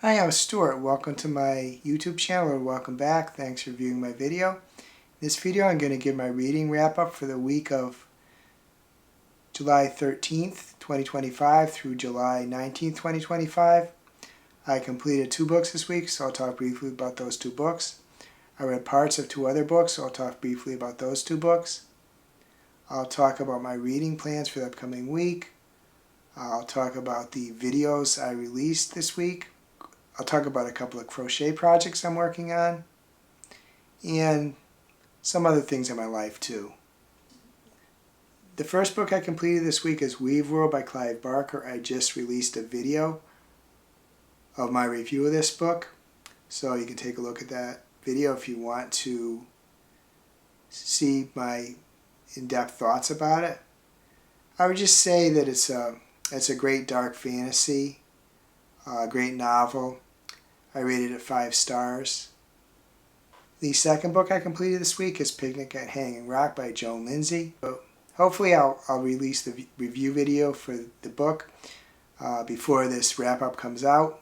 Hi, I'm Stuart. Welcome to my YouTube channel, or welcome back. Thanks for viewing my video. In this video I'm going to give my reading wrap up for the week of July 13th, 2025 through July 19th, 2025. I completed 2 books this week, so I'll talk briefly about those 2 books. I read parts of 2 other books, so I'll talk briefly about those 2 books. I'll talk about my reading plans for the upcoming week. I'll talk about the videos I released this week. I'll talk about a couple of crochet projects I'm working on, and some other things in my life too. The first book I completed this week is Weaveworld by Cliver Barker. I just released a video of my review of this book, so you can take a look at that video if you want to see my in-depth thoughts about it. I would just say that it's a great dark fantasy, great novel. I rated it 5 stars. The second book I completed this week is Picnic at Hanging Rock by Joan Lindsay. So hopefully I'll release the review video for the book before this wrap-up comes out.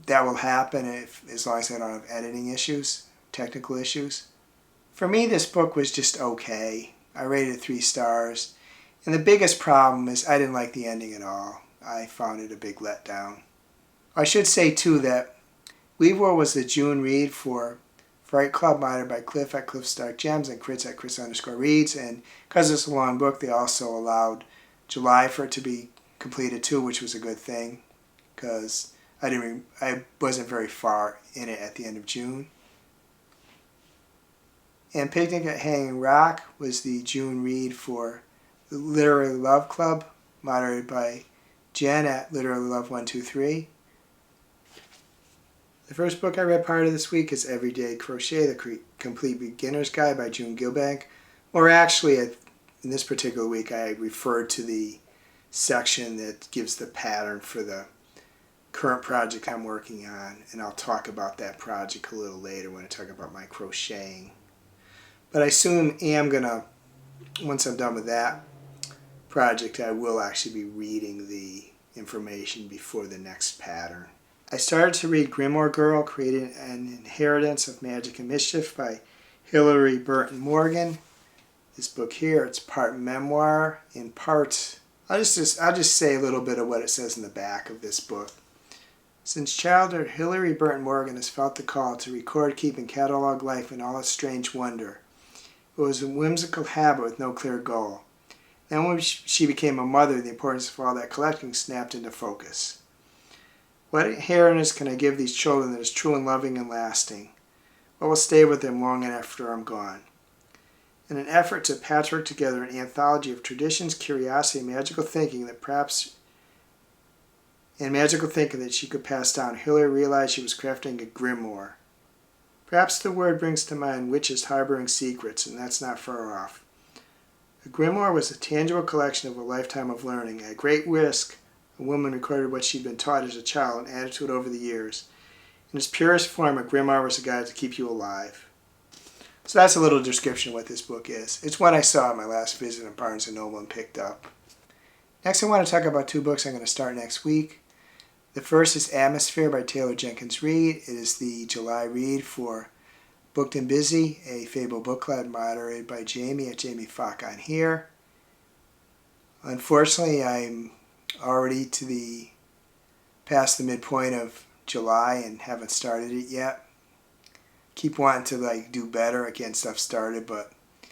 That will happen as long as I don't have editing issues, technical issues. For me, this book was just okay. I rated it 3 stars. And the biggest problem is I didn't like the ending at all. I found it a big letdown. I should say too that Weaveworld was the June read for Fright Club, monitored by Cliff at Cliff's Dark Gems and Crits at Chris_reads. And because it's a long book, they also allowed July for it to be completed too, which was a good thing because I wasn't very far in it at the end of June. And Picnic at Hanging Rock was the June read for the Literary Love Club, moderated by Jen at Literary Love 123. The first book I read part of this week is Everyday Crochet, the Complete Beginner's Guide by June Gilbank. Or actually, in this particular week, I referred to the section that gives the pattern for the current project I'm working on, and I'll talk about that project a little later when I talk about my crocheting. But I soon am going to, once I'm done with that project, I will actually be reading the information before the next pattern. I started to read Grimore Girl Creating an Inheritance of Magic and Mischief by Halarie Burton Morgan. This book here, it's part memoir in part. I'll just say a little bit of what it says in the back of this book. Since childhood, Halarie Burton Morgan has felt the call to record, keep, and catalog life in all its strange wonder. It was a whimsical habit with no clear goal. Then when she became a mother, the importance of all that collecting snapped into focus. What inheritance can I give these children that is true and loving and lasting? What will stay with them long after I'm gone? In an effort to patchwork together an anthology of traditions, curiosity, and magical thinking that she could pass down, Halarie realized she was crafting a grimoire. Perhaps the word brings to mind witches harboring secrets, and that's not far off. A grimoire was a tangible collection of a lifetime of learning. At great risk, a woman recorded what she'd been taught as a child and added to it over the years. In its purest form, a grimoire was a guide to keep you alive. So that's a little description of what this book is. It's one I saw at my last visit in Barnes & Noble and picked up. Next, I want to talk about 2 books I'm going to start next week. The first is Atmosphere by Jenkins Reid. It is the July read for Booked and Busy, a Fable book club moderated by Jaime at Jaime Fock on here. Unfortunately, I'm already past the midpoint of July and haven't started it yet. Keep wanting to do better at getting stuff started, but it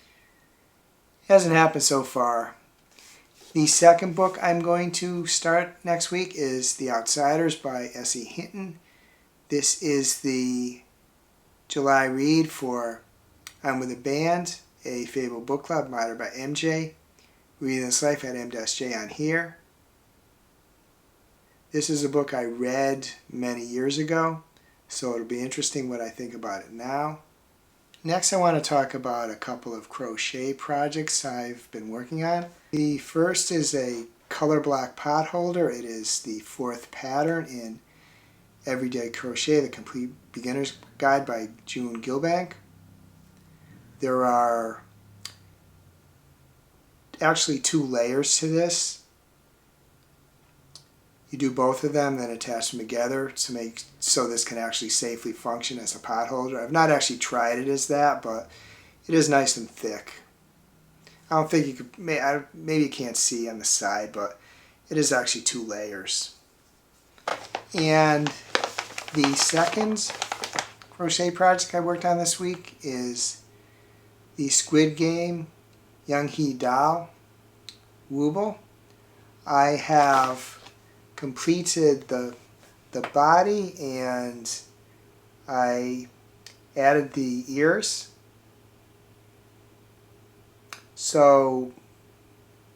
hasn't happened so far. The second book I'm going to start next week is The Outsiders by S.E. Hinton. This is the July read for I'm With a Band, a Fable book club moderated by MJ. Reading This Life at M-J on here. This is a book I read many years ago, so it'll be interesting what I think about it now. Next, I want to talk about a couple of crochet projects I've been working on. The first is a color block pot holder. It is the 4th pattern in Everyday Crochet, the Complete Beginner's Guide by June Gilbank. There are actually 2 layers to this. You do both of them, then attach them together to make so this can actually safely function as a pot holder. I've not actually tried it as that, but it is nice and thick. I don't think you could, maybe you can't see on the side, but it is actually 2 layers. And the second crochet project I worked on this week is the Squid Game Young He Doll Wooble. I have completed the body and I added the ears. So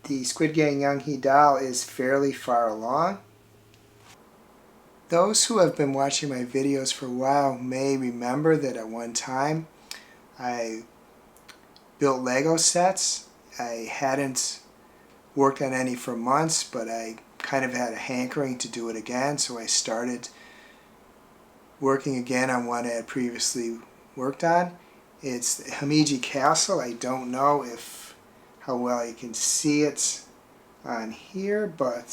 the Squid Game Young He doll is fairly far along. Those who have been watching my videos for a while may remember that at one time I built Lego sets. I hadn't worked on any for months, but I kind of had a hankering to do it again, so I started working again on one I had previously worked on. It's the Himeji Castle. I don't know how well you can see it on here, but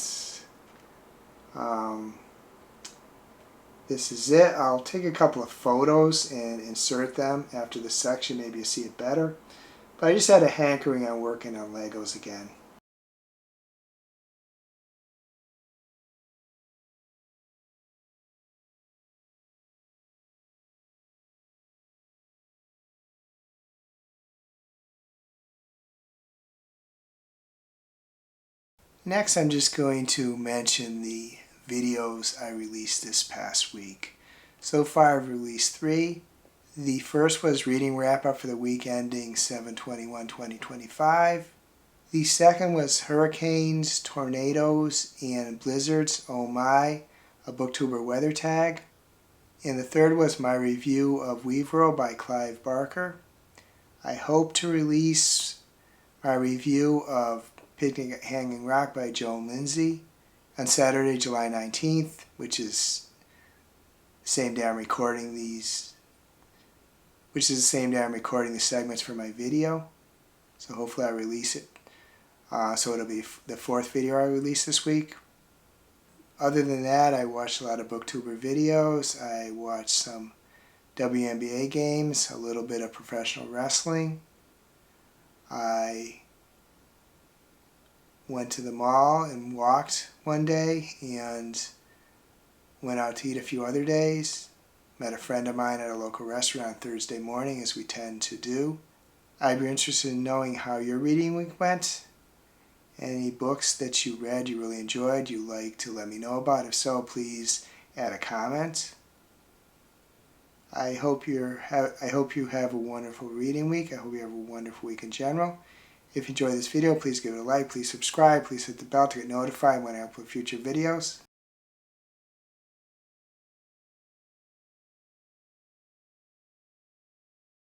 this is it. I'll take a couple of photos and insert them after the section. Maybe you see it better. But I just had a hankering on working on Legos again. Next, I'm just going to mention the videos I released this past week. So far, I've released 3. The first was reading wrap-up for the week ending 7/21/2025. The second was Hurricanes, Tornadoes, and Blizzards, Oh My, a Booktuber weather tag. And the third was my review of Weaveworld by Cliver Barker. I hope to release my review of Picnic at Hanging Rock by Joan Lindsay on Saturday, July 19th, which is the same day I'm recording the segments for my video. So hopefully I'll release it. So it'll be the 4th video I release this week. Other than that, I watched a lot of Booktuber videos. I watched some WNBA games, a little bit of professional wrestling. I went to the mall and walked one day and went out to eat a few other days. Met a friend of mine at a local restaurant on Thursday morning, as we tend to do. I'd be interested in knowing how your reading week went. Any books that you read you really enjoyed you'd like to let me know about. If so, please add a comment. I hope you have a wonderful reading week. I hope you have a wonderful week in general. If you enjoyed this video, please give it a like, please subscribe, please hit the bell to get notified when I upload future videos.